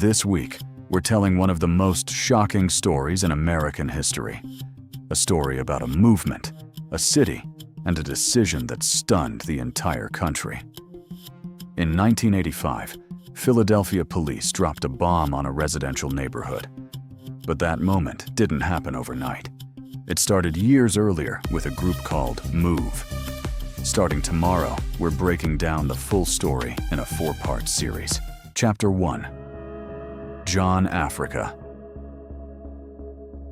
This week, we're telling one of the most shocking stories in American history. A story about a movement, a city, and a decision that stunned the entire country. In 1985, Philadelphia police dropped a bomb on a residential neighborhood. But that moment didn't happen overnight. It started years earlier with a group called MOVE. Starting tomorrow, we're breaking down the full story in a 4-part series. Chapter 1. John Africa.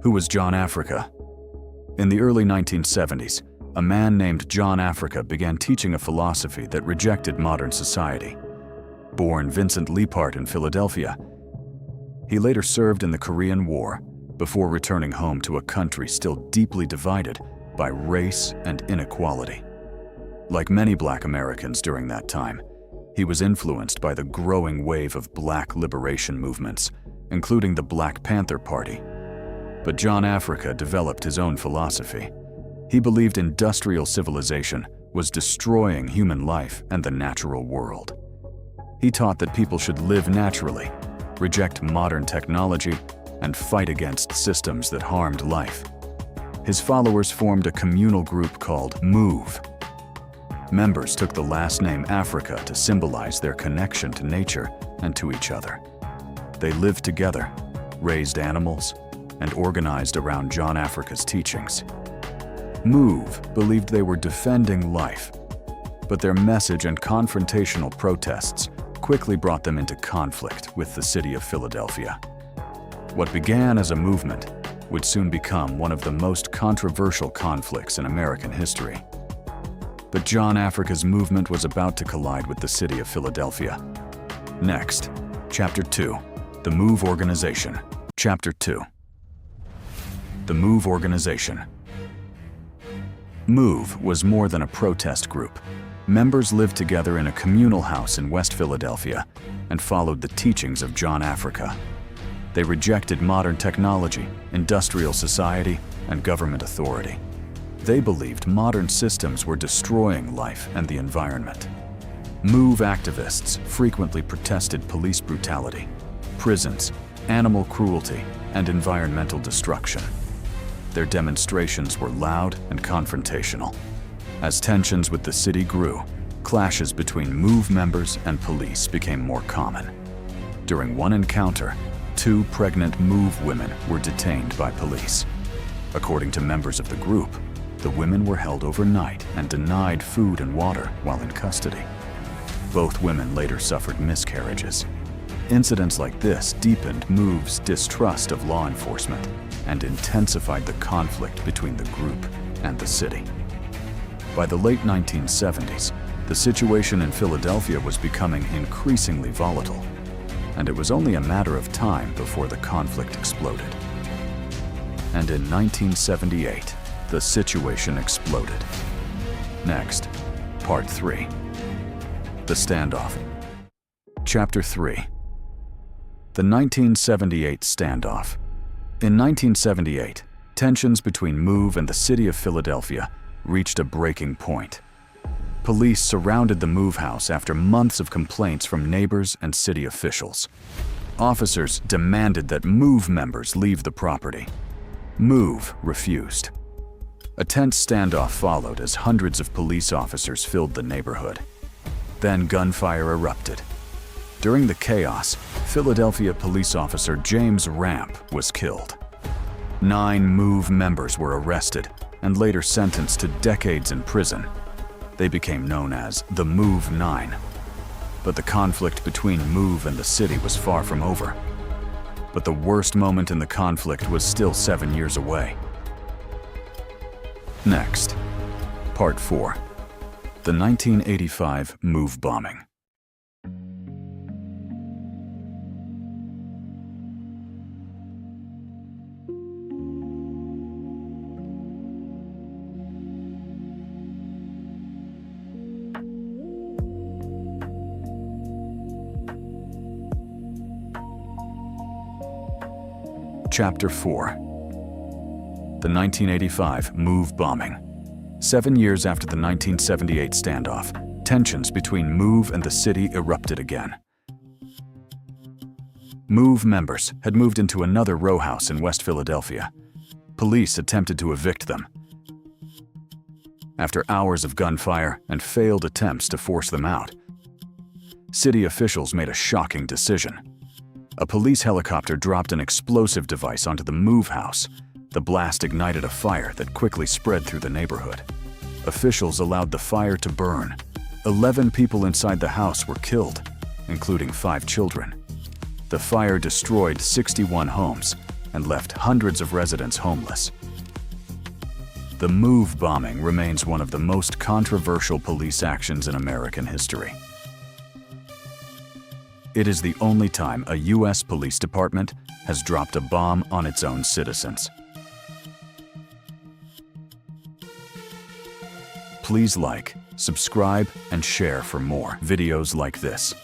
Who was John Africa? In the early 1970s, a man named John Africa began teaching a philosophy that rejected modern society. Born Vincent Leapart in Philadelphia, he later served in the Korean War before returning home to a country still deeply divided by race and inequality. Like many Black Americans during that time, he was influenced by the growing wave of Black liberation movements, including the Black Panther Party. But John Africa developed his own philosophy. He believed industrial civilization was destroying human life and the natural world. He taught that people should live naturally, reject modern technology, and fight against systems that harmed life. His followers formed a communal group called MOVE. Members took the last name Africa to symbolize their connection to nature and to each other. They lived together, raised animals, and organized around John Africa's teachings. MOVE believed they were defending life, but their message and confrontational protests quickly brought them into conflict with the city of Philadelphia. What began as a movement would soon become one of the most controversial conflicts in American history. But John Africa's movement was about to collide with the city of Philadelphia. Next, Chapter 2. The MOVE Organization. Chapter 2. The MOVE Organization. MOVE was more than a protest group. Members lived together in a communal house in West Philadelphia and followed the teachings of John Africa. They rejected modern technology, industrial society, and government authority. They believed modern systems were destroying life and the environment. MOVE activists frequently protested police brutality, prisons, animal cruelty, and environmental destruction. Their demonstrations were loud and confrontational. As tensions with the city grew, clashes between MOVE members and police became more common. During one encounter, 2 pregnant MOVE women were detained by police. According to members of the group, the women were held overnight and denied food and water while in custody. Both women later suffered miscarriages. Incidents like this deepened MOVE's distrust of law enforcement and intensified the conflict between the group and the city. By the late 1970s, the situation in Philadelphia was becoming increasingly volatile, and it was only a matter of time before the conflict exploded. And in 1978, the situation exploded. Next, Part 3. The Standoff. Chapter 3. The 1978 Standoff. In 1978, tensions between MOVE and the city of Philadelphia reached a breaking point. Police surrounded the MOVE house after months of complaints from neighbors and city officials. Officers demanded that MOVE members leave the property. MOVE refused. A tense standoff followed as hundreds of police officers filled the neighborhood. Then gunfire erupted. During the chaos, Philadelphia police officer James Ramp was killed. 9 MOVE members were arrested and later sentenced to decades in prison. They became known as the MOVE 9. But the conflict between MOVE and the city was far from over. But the worst moment in the conflict was still 7 years away. Next, Part 4. The 1985 MOVE bombing. Chapter 4. The 1985 MOVE bombing. 7 years after the 1978 standoff, tensions between MOVE and the city erupted again. Move members had moved into another row house in West Philadelphia. Police attempted to evict them. After hours of gunfire and failed attempts to force them out, city officials made a shocking decision. A police helicopter dropped an explosive device onto the Move house. The blast ignited a fire that quickly spread through the neighborhood. Officials allowed the fire to burn. 11 people inside the house were killed, including 5 children. The fire destroyed 61 homes and left hundreds of residents homeless. The Move bombing remains one of the most controversial police actions in American history. It is the only time a U.S. police department has dropped a bomb on its own citizens. Please like, subscribe, and share for more videos like this.